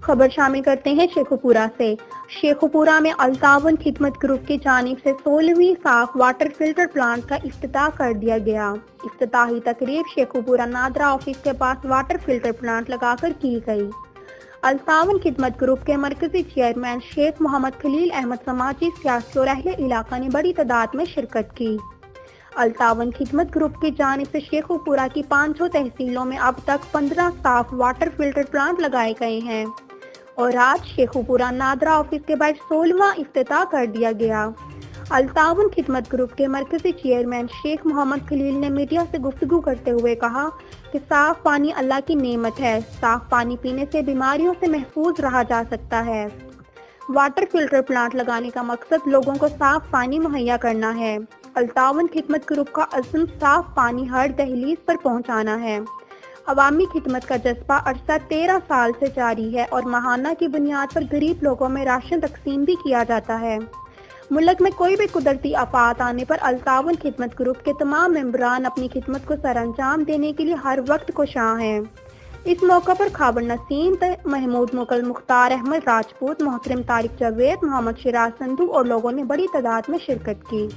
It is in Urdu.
خبر شامل کرتے ہیں شیخوپورہ سے۔ شیخوپورہ میں التعاون خدمت گروپ کی جانب سے 16ویں صاف واٹر فلٹر پلانٹ کا افتتاح کر دیا گیا۔ افتتاحی تقریب شیخوپورہ نادرا آفس کے پاس واٹر فلٹر پلانٹ لگا کر کی گئی۔ التعاون خدمت گروپ کے مرکزی چیئرمین شیخ محمد خلیل احمد، سماجی، سیاسی اور اہل علاقہ نے بڑی تعداد میں شرکت کی۔ التعاون خدمت گروپ کی جانب سے شیخوپورہ کی 500 تحصیلوں میں اب تک 15 صاف واٹر فلٹر پلانٹ لگائے گئے ہیں اور آج شیخوپورہ نادرا آفس کے بعد 16واں افتتاح کر دیا گیا۔ التعاون خدمت گروپ کے مرکزی چیئرمین شیخ محمد خلیل نے میڈیا سے گفتگو کرتے ہوئے کہا کہ صاف پانی اللہ کی نعمت ہے، صاف پانی پینے سے بیماریوں سے محفوظ رہا جا سکتا ہے۔ واٹر فلٹر پلانٹ لگانے کا مقصد لوگوں کو صاف پانی مہیا کرنا ہے۔ التعاون خدمت گروپ کا عزم صاف پانی ہر دہلیز پر پہنچانا ہے۔ عوامی خدمت کا جذبہ عرصہ 13 سال سے جاری ہے اور ماہانہ کی بنیاد پر غریب لوگوں میں راشن تقسیم بھی کیا جاتا ہے۔ ملک میں کوئی بھی قدرتی آفات آنے پر التعاون خدمت گروپ کے تمام ممبران اپنی خدمت کو سر انجام دینے کے لیے ہر وقت کوشاں ہیں۔ اس موقع پر خاور نسیم محمود مغل، مختار احمد راجپوت، محترم طارق جاوید، محمد شیراز سندھو اور لوگوں نے بڑی تعداد میں شرکت کی۔